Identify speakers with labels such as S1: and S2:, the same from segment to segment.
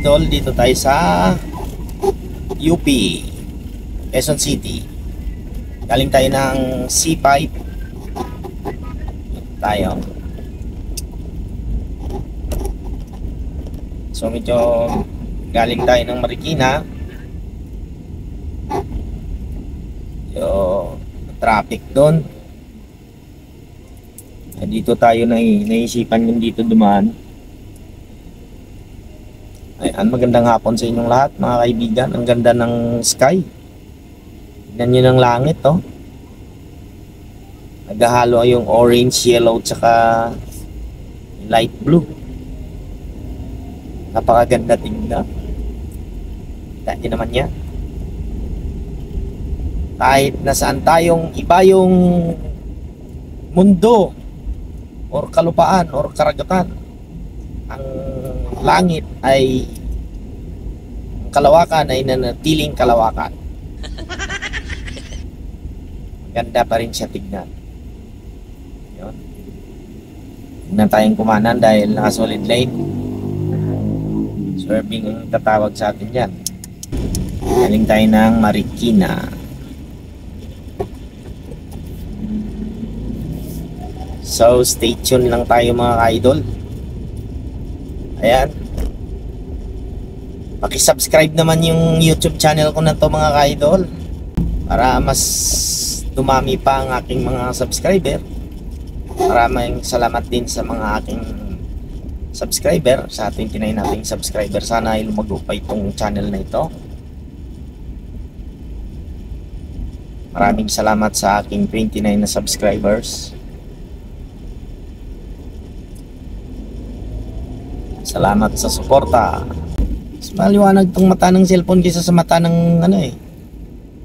S1: idol, dito tayo sa UP, Quezon City. Galing tayo ng C5 tayo. So medyo galing tayo ng Marikina. Yung traffic doon. Dito tayo naisipan yung dito dumaan. Ayan, magandang hapon sa inyong lahat mga kaibigan. Ang ganda ng sky. Tignan nyo ng langit, oh. Naghahalo yung orange, yellow, tsaka light blue. Napakaganda tingnan. Kita nyo naman yan. Kahit nasaan tayong iba yung mundo or kalupaan or karagatan, ang langit ay, ang kalawakan ay nanatiling kalawakan. Ganda pa rin siya tignan. Yun. Tignan tayong kumanan dahil naka solid lane. Swerving ang tatawag sa atin yan. Galing tayo ng Marikina. So stay tuned lang tayo mga ka-idol. Ayan. Paki-subscribe naman yung YouTube channel ko na to mga ka-idol, para mas dumami pa ang aking mga subscriber. Maraming salamat din sa mga aking subscriber, sa 29 nating subscriber. Sana ay lumago pa itong channel na ito. Maraming salamat sa aking 29 na subscribers. Salamat sa suporta. Mas maliwanag tong mata ng cellphone kaysa sa mata ng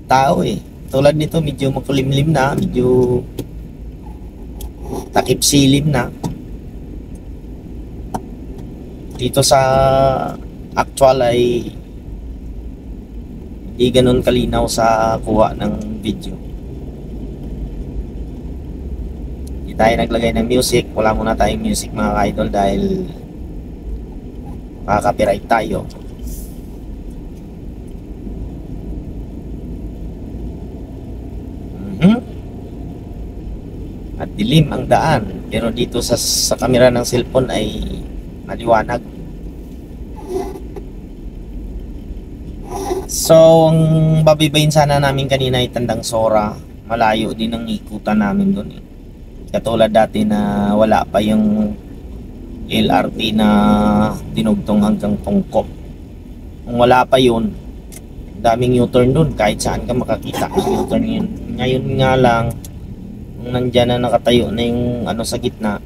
S1: tao eh. Tulad nito medyo makulimlim na, medyo takip silim na. Dito sa actual ay hindi ganun kalinaw sa kuha ng video. Hindi tayo naglagay ng music. Wala muna tayong music mga ka-idol dahil makaka-copyright tayo. At dilim ang daan, pero dito sa kamera ng cellphone ay maliwanag. So ang babaybayin sana namin kanina ay Tandang Sora. Malayo din ang ikutan namin doon eh. Katulad dati na wala pa yung LRT na dinugtong hanggang Tungkop. Kung wala pa yun, daming U-turn dun, kahit saan ka makakita ng U-turn yun. Ngayon nga lang, nung nandyan na nakatayo na yung sa gitna,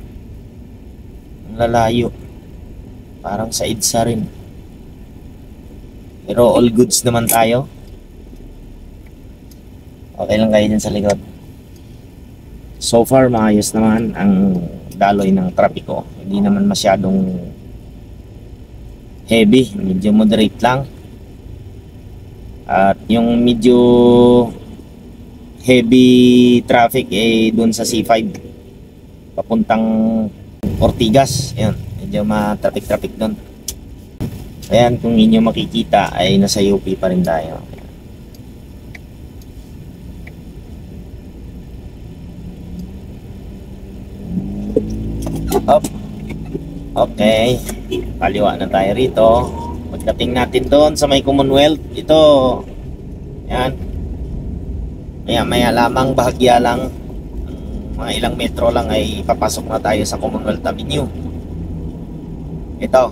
S1: ang lalayo, parang sa EDSA rin. Pero all goods naman tayo. Okay lang kayo dyan sa likod. So far maayos naman ang daloy ng trapiko. Hindi naman masyadong heavy, medyo moderate lang. At yung medyo heavy traffic doon sa C5 papuntang Ortigas. Ayan, medyo ma-traffic doon. Ayan, kung inyo makikita ay nasa UP pa rin tayo. Up. Okay, kaliwa na tayo rito. Pagdating natin doon sa may Commonwealth, ito, yan, maya lamang, bahagya lang, mga ilang metro lang ay papasok na tayo sa Commonwealth Avenue. Ito,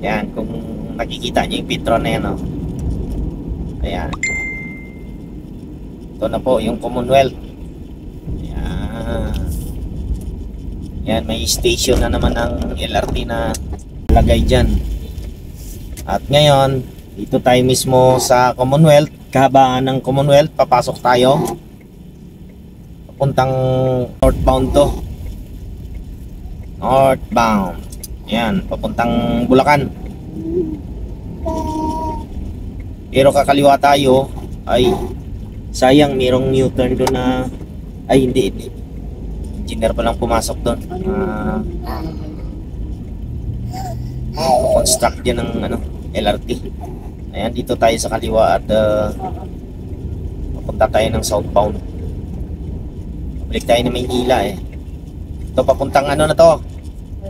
S1: yan, kung nakikita nyo yung Petron na yan, oh. Ayan, ito na po yung Commonwealth. Ayan. Yan, may station na naman ng LRT na lagay dyan. At ngayon, dito tayo mismo sa Commonwealth. Kahabaan ng Commonwealth, papasok tayo. Papuntang northbound to. Northbound. Yan, papuntang Bulacan. Pero kakaliwa tayo, ay sayang, mayroong U-turn doon na, ay hindi. Engineer pa lang pumasok doon. nagko-construct din ng ano, LRT. Ayan, dito tayo sa kaliwa at papunta tayo ng southbound. Balik tayo na Maynila eh. Ito papuntang ano na to,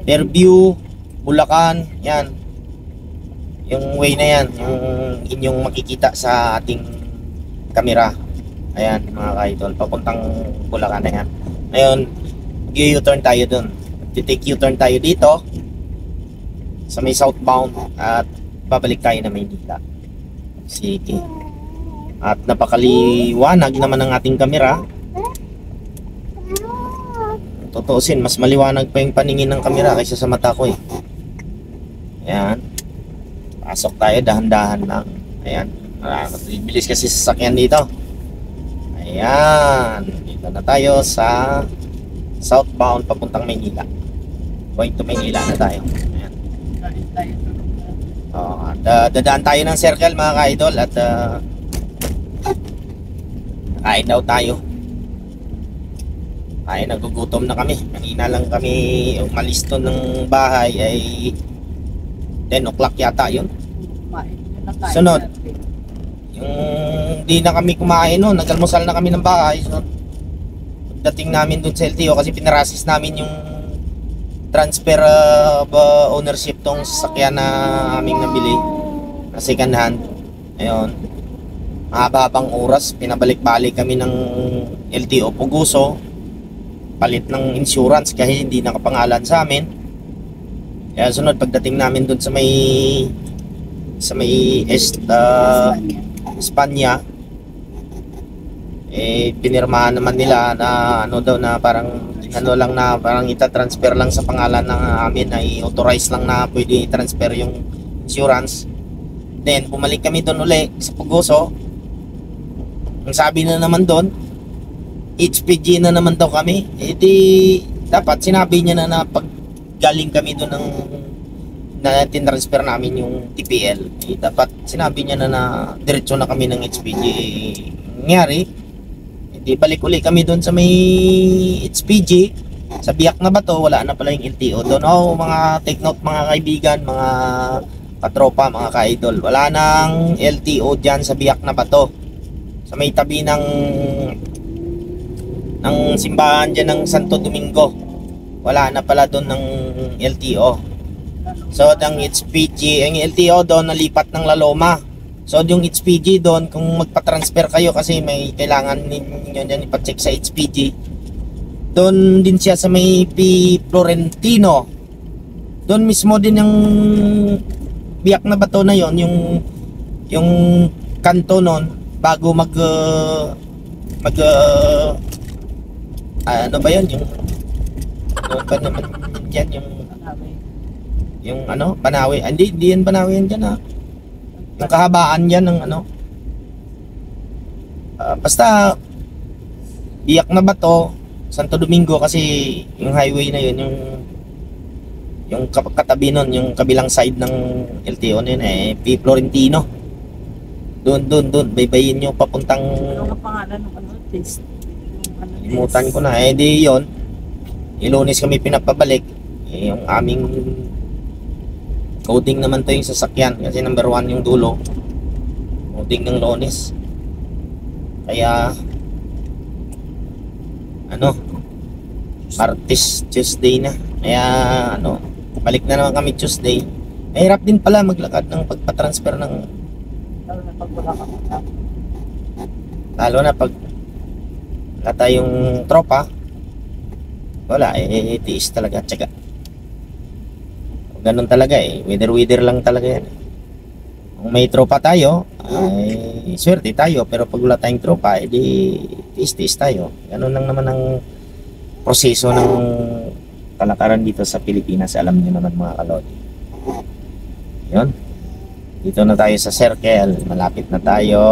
S1: Fairview, Bulacan, yan. Yung way na yan, yung inyong makikita sa ating kamera. Ayan mga ka-idol, papuntang Bulacan na yan. Ngayon, mag-U-turn tayo dun. Take U-turn tayo dito sa may southbound at babalik tayo na Maynila. Sige. At napakaliwanag naman ang ating kamera. Tutuusin, mas maliwanag pa yung paningin ng kamera kaysa sa mata ko eh. Ayan. Pasok tayo, dahan-dahan lang. Ayan. Bilis kasi sasakyan dito. Ayan. Dito na tayo sa southbound papuntang Maynila. Going to Maynila na tayo. Ayan. Dadaan tayo ng circle mga ka-idol at kain daw tayo. Ay, nagugutom na kami. Kanina lang kami umalis to ng bahay ay 10 o'clock yata yun. Sunod, yung di na kami kumain no, nag-almusal na kami ng bahay. So, dating namin dun sa LTO kasi pinarasis namin yung transfer ownership tong sasakyan na aming nabili na second hand. Ayun, mahaba-habang oras pinabalik-balik kami ng LTO Puguso, palit ng insurance kasi hindi nakapangalan sa amin. Kaya sunod pagdating namin dun sa may Espanya eh pinirmahan naman nila na ano daw na parang ano lang na parang ita-transfer lang sa pangalan ng amin ay authorize lang na pwede i-transfer yung insurance. Then bumalik kami doon uli sa Puguso. Ang sabi na naman doon HPG na naman daw kami. Eh di dapat sinabi niya na pag galing kami doon ng na tinransfer namin yung TPL eh, dapat sinabi niya na diretso na kami ng HPG. Nangyari di balik uli kami doon sa may HPG sa Biak na Bato, wala na pala yung LTO doon. Mga take note mga kaibigan, mga katropa, mga ka-idol, wala nang LTO dyan sa Biak na Bato sa may tabi ng simbahan dyan ng Santo Domingo. Wala na pala doon ng LTO. So ang HPG, ang LTO doon nalipat ng Laloma. So yung HPG doon, kung magpa-transfer kayo kasi may kailangan ninyo dyan ipa-check sa HPG, doon din siya sa may P. Florentino. Doon mismo din yung Biak na Bato na yon, yung kanto noon bago ano ba yan, yung ano ba naman yan, yung ano, Banawi. Hindi yan Banawi yan dyan ha. Yung kahabaan dyan ng ano, basta Biak na Bato, Santo Domingo kasi yung highway na yun, yung katabi nun, yung kabilang side ng LTO na yun eh, P. Florentino. Doon, baybayin nyo papuntang
S2: Ano ang pangalan ng ano, taste?
S1: limutan ko na eh, di yun Ilunes kami pinapabalik eh, yung aming coding naman to yung sasakyan kasi number 1 yung dulo, coding ng Lunes. Kaya ano, Martes, Tuesday na, kaya ano, balik na naman kami Tuesday. Mahirap din pala maglakad ng pagpa-transfer ng lalo na pag wala tayong tropa, wala eh, tiis talaga, tsaga. Ganun talaga eh, wither lang talaga yan. Kung may tropa tayo ay swerte tayo, pero pag wala tayong tropa eh di tiis tayo. Ganun lang naman ang proseso ng kalakaran dito sa Pilipinas, alam niyo naman mga kalodi. Yun, dito na tayo sa circle, malapit na tayo.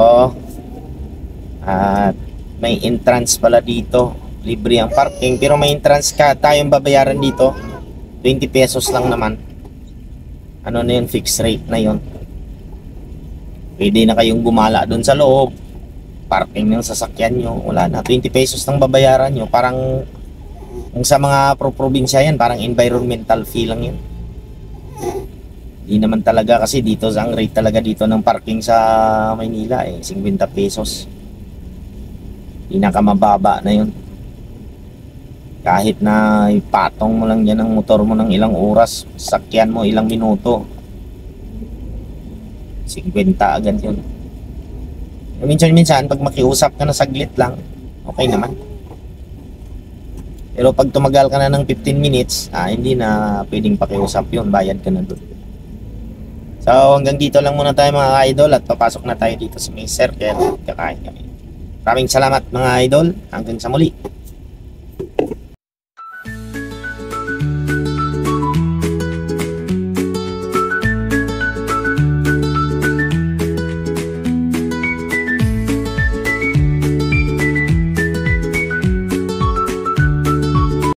S1: At may entrance pala dito, libre ang parking, pero may entrance ka tayong babayaran dito, 20 pesos lang naman. Ano na yun, fixed rate na yun. Pwede na kayong gumala doon sa loob, parking ng sasakyan nyo, wala na, 20 pesos lang babayaran nyo. Parang kung sa mga probinsya yan, parang environmental fee lang yun. Di naman talaga kasi dito ang rate talaga dito ng parking sa Maynila 50 pesos. Pinakamababa na yun. Kahit na ipatong mo lang yan ang motor mo ng ilang oras, sakyan mo ilang minuto, 50 agad yun. Minsan pag makiusap ka na saglit lang, okay naman. Pero pag tumagal ka na ng 15 minutes, hindi na pwedeng pakiusap yun, bayad ka na dun. So hanggang dito lang muna tayo mga idol at papasok na tayo dito sa may circle. Kakain kami. Maraming salamat mga idol. Hanggang sa muli.